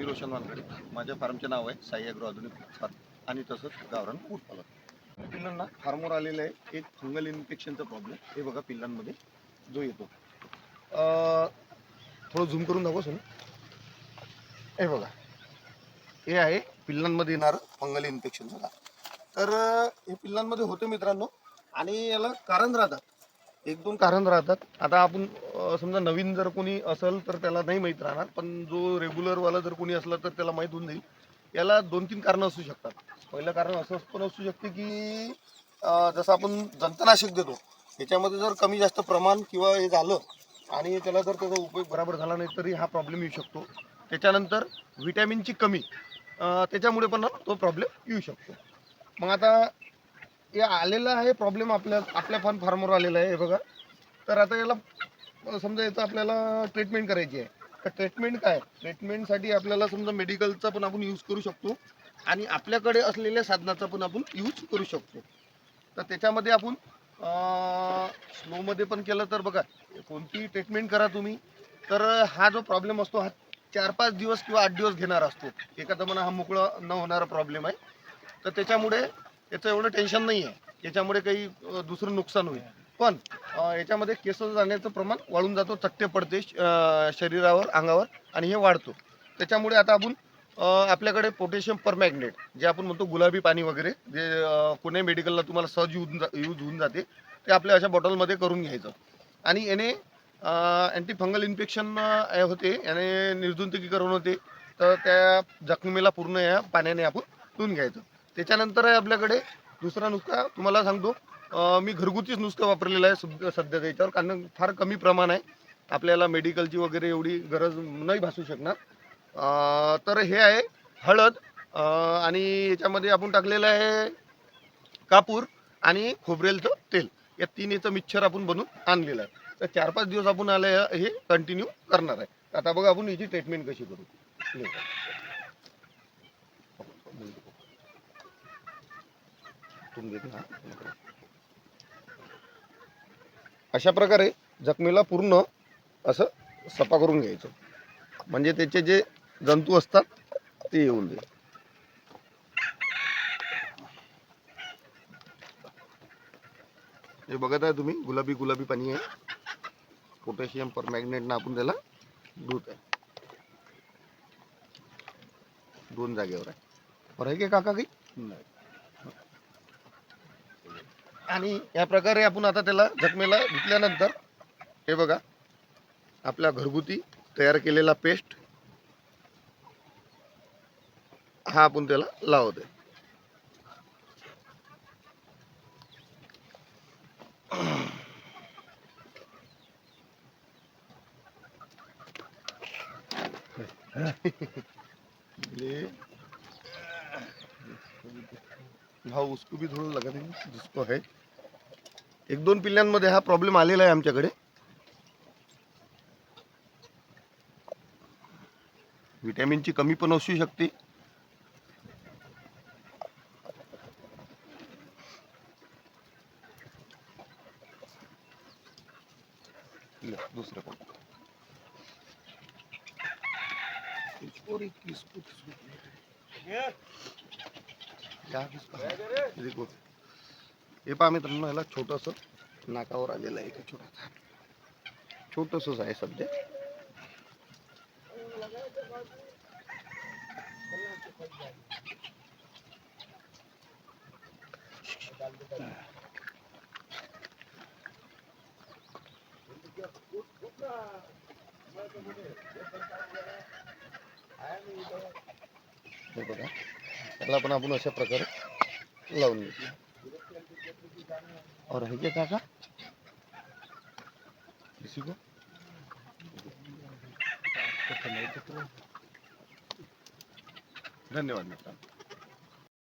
मी रोशन वानकडे. माझ्या फार्मचे नाव आहे साई ॲग्रो आधुनिक उत्पादन आणि तसंच गावरान उत्पादन. पिल्लांना फार्मवर आलेलं आहे एक फंगल इन्फेक्शनचा प्रॉब्लेम. हे बघा पिल्लांमध्ये जो येतो, थोडं झूम करून दाखवतो ना. हे बघा, हे आहे पिल्लांमध्ये येणारं फंगल इन्फेक्शनचं. तर हे पिल्लांमध्ये होते मित्रांनो, आणि याला कारण राहतात, एक दोन कारण राहतात. आता आपण समजा नवीन जर कोणी असेल तर त्याला नाही माहीत राहणार, पण जो रेग्युलरवाला जर कोणी असला तर त्याला माहीत होऊन जाईल. याला 2-3 कारणं असू शकतात. पहिलं कारण असं पण असू शकते की जसं आपण जंतुनाशक देतो त्याच्यामध्ये जर कमी जास्त प्रमाण किंवा हे झालं आणि त्याला जर त्याचा उपयोग बरोबर झाला नाही तरी हा प्रॉब्लेम येऊ शकतो. त्याच्यानंतर व्हिटॅमिनची कमी, त्याच्यामुळे पण तो प्रॉब्लेम येऊ शकतो. मग आता हे आलेलं आहे प्रॉब्लेम आपल्या फार्मवर आलेला आहे. हे बघा, तर आता याला समजा याचं आपल्याला ट्रीटमेंट करायची आहे. तर ट्रीटमेंट काय, ट्रीटमेंटसाठी आपल्याला समजा मेडिकलचा पण आपण यूज करू शकतो आणि आपल्याकडे असलेल्या साधनाचा पण आपण यूज करू शकतो. तर त्याच्यामध्ये आपण स्लोमध्ये पण केलं तर बघा, कोणतीही ट्रीटमेंट करा तुम्ही, तर हा जो प्रॉब्लेम असतो हा 4-5 दिवस किंवा 8 दिवस घेणारा असतो. एखादा म्हणा हा मोकळा न होणारा प्रॉब्लेम आहे. तर त्याच्यामुळे याचं एवढं टेन्शन नाही आहे, याच्यामुळे काही दुसरं नुकसान होईल. पण याच्यामध्ये केस जाण्याचं प्रमाण वाढून जातो, चट्टे पडते शरीरावर, अंगावर, आणि हे वाढतो. त्याच्यामुळे आता आपण आपल्याकडे पोटॅशियम परमॅग्नेट, जे आपण म्हणतो गुलाबी पाणी वगैरे, जे पुणे मेडिकलला तुम्हाला सहज यूज होऊन जाते, ते आपल्या अशा बॉटलमध्ये करून घ्यायचं. आणि याने अँटी फंगल इन्फेक्शन होते, याने निर्जंतुकीकरण होते. तर त्या जखमेला पूर्ण या पाण्याने आपण धुवून घ्यायचं. त्याच्यानंतर आहे आपल्याकडे दुसरा नुसका, तुम्हाला सांगतो, मी घरगुतीच नुसतं वापरलेलं आहे सध्या त्याच्यावर, कारण फार कमी प्रमाण आहे, आपल्याला मेडिकलची वगैरे एवढी गरज नाही भासू शकणार. तर हे आहे हळद, आणि याच्यामध्ये आपण टाकलेलं आहे कापूर आणि खोबरेलचं तेल. या तिन्हीचं मिक्सचर आपण बनवून आणलेलं आहे. तर 4-5 दिवस आपण आले हे कंटिन्यू करणार आहे. आता बघा आपण याची ट्रीटमेंट कशी करू. अशा प्रकारे जखमेला पूर्ण असं सफा करून घ्यायचं, म्हणजे त्याचे जे जंतू असतात ते येऊन जाईल. हे बघत आहे तुम्ही, गुलाबी गुलाबी पाणी आहे, पोटॅशियम परमॅग्नेटनं आपण त्याला धुत आहे. 2 जागेवर आहे, बरं आहे की काका काही नाही. आणि या प्रकारे आपण आता त्याला जखमेला धुतल्यानंतर हे बघा, आपला घरगुती तयार केलेला पेस्ट हा आपण त्याला लावत आहे. हाँ उसको भी थोड़ा लगा देंगे जिसको है. 1-2 पिल्ल्यांमध्ये हा प्रॉब्लेम आलेला आहे आमच्याकडे. विटॅमिनची कमी पण असू शकते. दुसरं पण हे पहा मित्रांनो, याला छोटंसं नाकावर आलेलं आहे, छोटंसंच आहे सध्या. हे बघा, त्याला पण आपण अशा प्रकारे लावून घेऊ. और है क्या काका किसी को धन्यवाद मित्रांनो.